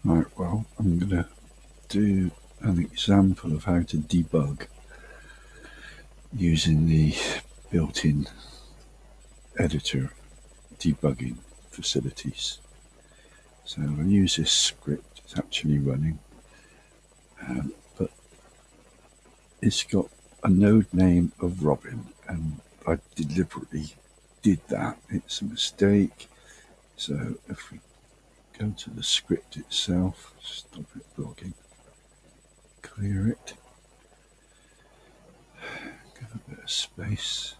Right, well, I'm going to do an example of how to debug using the built-in editor debugging facilities. So I'll use this script. It's actually running, but it's got a node name of Robin, and I deliberately did that. It's a mistake. So if we go to the script itself, stop it blocking, clear it, give a bit of space.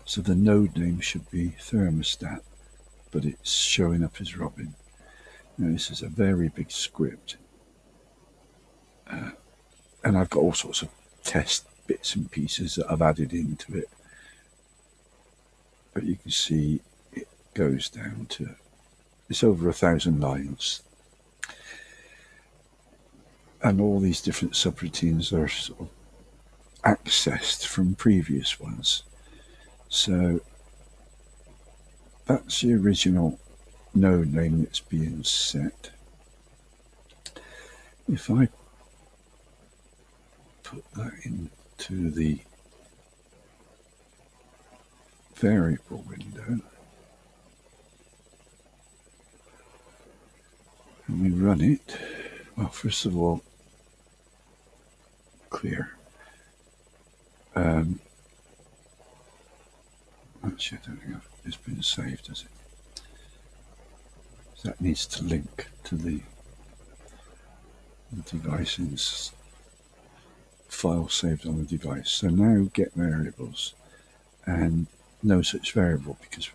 So the node name should be thermostat, but it's showing up as Robin. Now this is a very big script, and I've got all sorts of test bits and pieces that I've added into it. But you can see it goes down to, it's over 1,000 lines. And all these different subroutines are sort of accessed from previous ones. So that's the original node name that's being set. If I put that into the variable window and we run it, well, first of all, clear. Actually, I don't think it's been saved, has it? So that needs to link to the device's file saved on the device. So now get variables, and no such variable because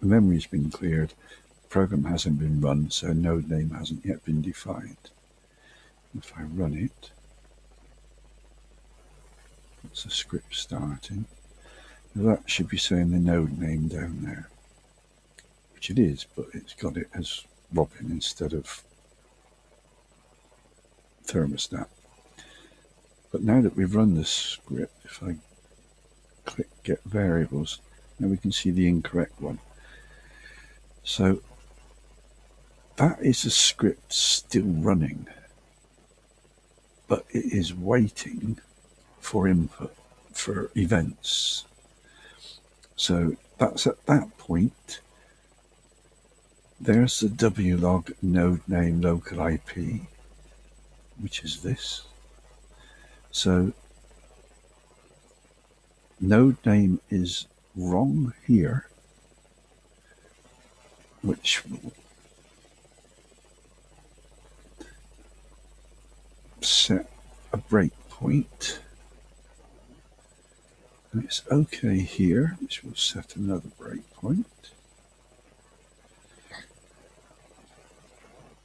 the memory has been cleared, the program hasn't been run, so node name hasn't yet been defined. If I run it, that's the script starting. Now that should be saying the node name down there, which it is, but it's got it as Robin instead of thermostat. But now that we've run this script, if I click get variables, now we can see the incorrect one. So that is a script still running, but it is waiting for input for events. So that's at that point. There's the wlog node name local IP, which is this. So node name is wrong here, which will set a breakpoint. And it's okay here, which will set another breakpoint.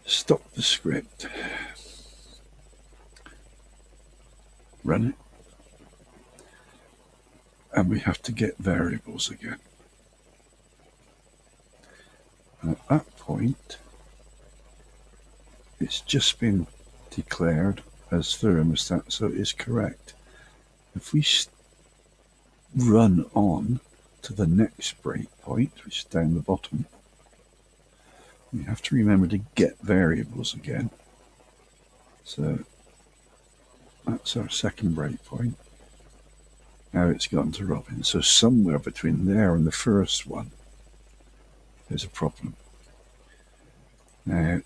Stop the script. Run it. And we have to get variables again. And at that point, it's just been declared as thermostat, so it is correct. If we run on to the next breakpoint, which is down the bottom, we have to remember to get variables again. So that's our second breakpoint. Now it's gotten to Robin. So somewhere between there and the first one, there's a problem. Now,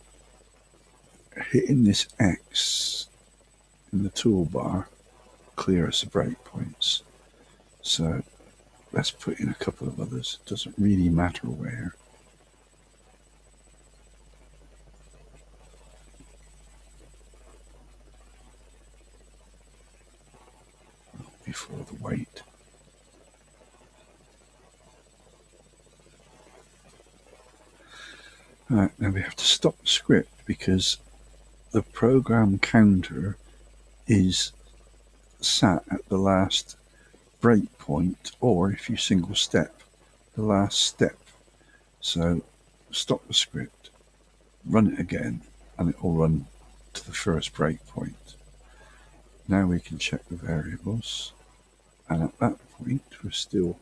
hitting this X in the toolbar clears the breakpoints. So let's put in a couple of others. It doesn't really matter where. Before the wait. Right, now we have to stop the script because the program counter is sat at the last breakpoint, or if you single step, the last step. So stop the script, run it again, and it will run to the first breakpoint. Now we can check the variables, and at that point we're still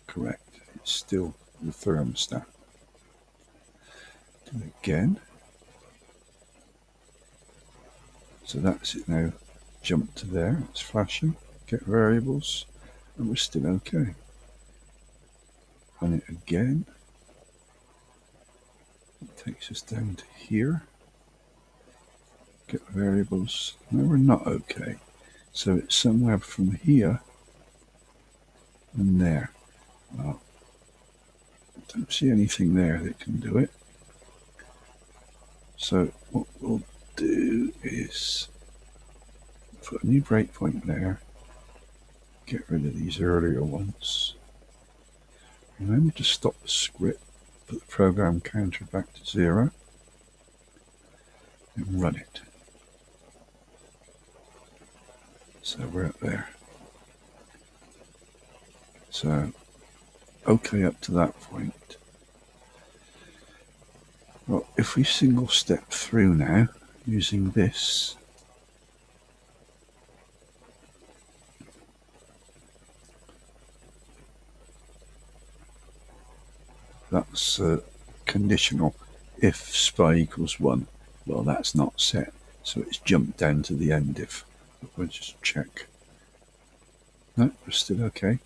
correct. It's still the thermostat. Do it again. So that's it now. Jump to there, it's flashing, get variables, and we're still okay. Run it again. It takes us down to here. Get variables. No, we're not okay. So it's somewhere from here and there. Well, I don't see anything there that can do it. So what we'll do is put a new breakpoint there. Get rid of these earlier ones. Remember to stop the script, put the program counter back to 0, and run it. So we're up there. So, okay up to that point. Well, if we single step through now, using this, that's conditional. If SPY equals 1, well, that's not set. So it's jumped down to the end if. But we'll just check. No, we're still okay.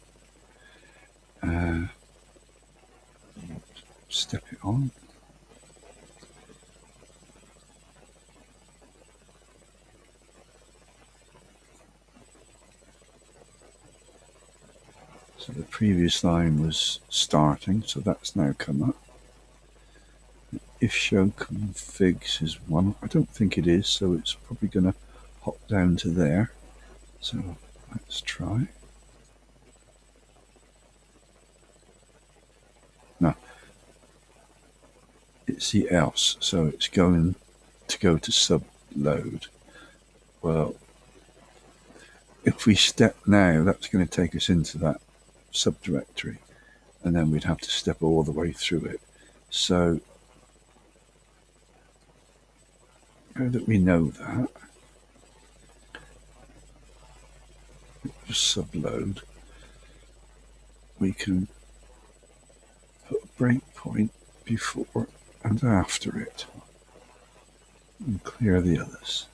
Step it on. So the previous line was starting, so that's now come up. If show configs is 1, I don't think it is, so it's probably going to hop down to there. So let's try. No, it's the else, so it's going to go to subload. Well, if we step now, that's going to take us into that subdirectory, and then we'd have to step all the way through it. So now that we know that, just subload, we can put a breakpoint before and after it and clear the others.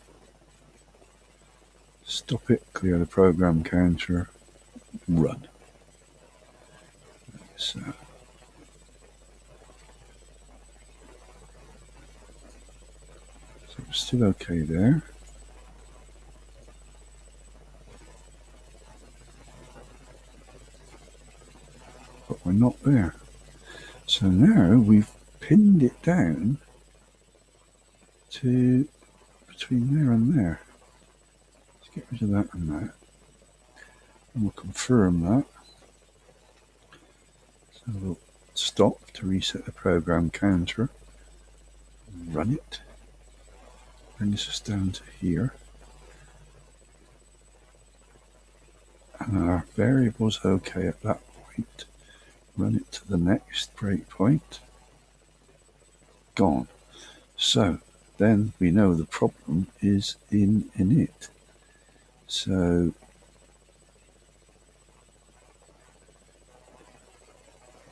Stop it, clear the program counter, run. So we're still okay there. But we're not there. So now we've pinned it down to between there and there. Let's get rid of that and that. And we'll confirm that. So we'll stop to reset the program counter. Run it. Brings us down to here. And our variable's okay at that point. Run it to the next breakpoint. Gone. So then we know the problem is in it. So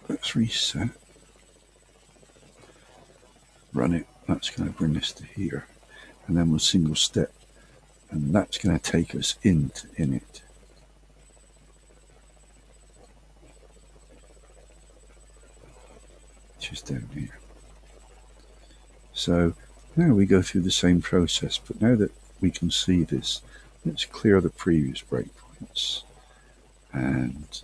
let's reset. Run it. That's going to bring us to here. And then we'll single step. And that's going to take us into init. Which is down here. So now we go through the same process, but now that we can see this, let's clear the previous breakpoints. And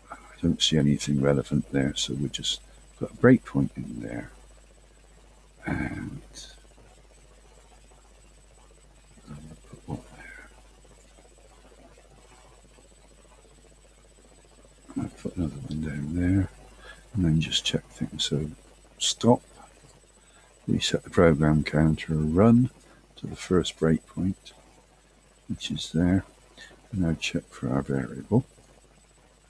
I don't see anything relevant there, so we'll just put a breakpoint in there. And put one there. And I'll put another one down there. And then just check things. So stop, reset the program counter, run to the first breakpoint, which is there. And now check for our variable.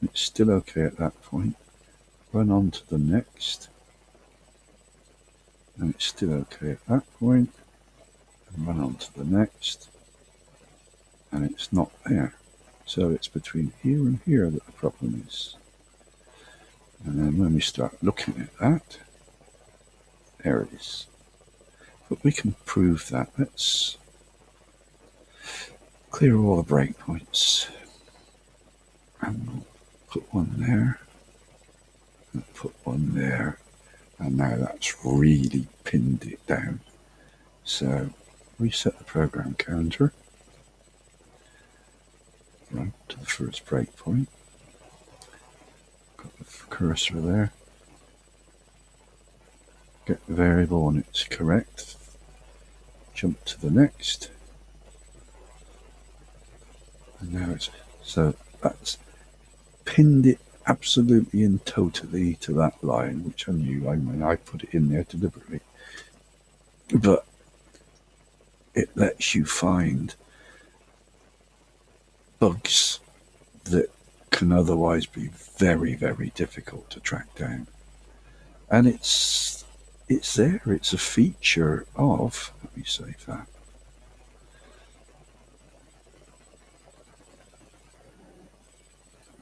It's still okay at that point. Run on to the next. And it's still okay at that point. And run on to the next. And it's not there. So it's between here and here that the problem is. And then when we start looking at that, there it is. But we can prove that. Let's clear all the breakpoints. And we'll put one there. And put one there. And now that's really pinned it down. So reset the program counter. Right to the first breakpoint. Got the cursor there. Get the variable when it's correct. Jump to the next. And now it's, so that's pinned it absolutely and totally to that line, which I knew. I mean, I put it in there deliberately. But it lets you find bugs that can otherwise be very, very difficult to track down. And it's there. It's a feature of, let me save that.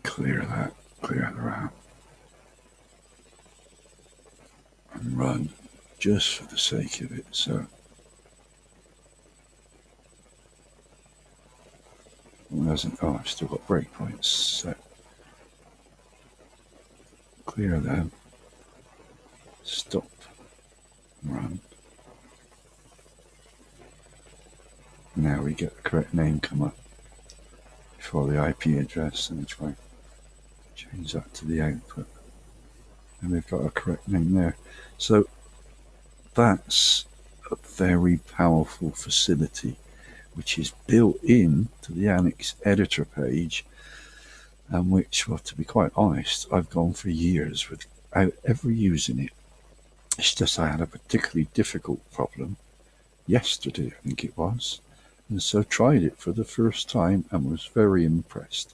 Clear that out. And run just for the sake of it. So oh, I've still got breakpoints. So clear them. Stop. Run. Now we get the correct name come up before the IP address, and try to change that to the output. And we've got a correct name there. So that's a very powerful facility which is built in to the Annex editor page, and which, well, to be quite honest, I've gone for years without ever using it. It's just I had a particularly difficult problem yesterday, I think it was, and so tried it for the first time and was very impressed.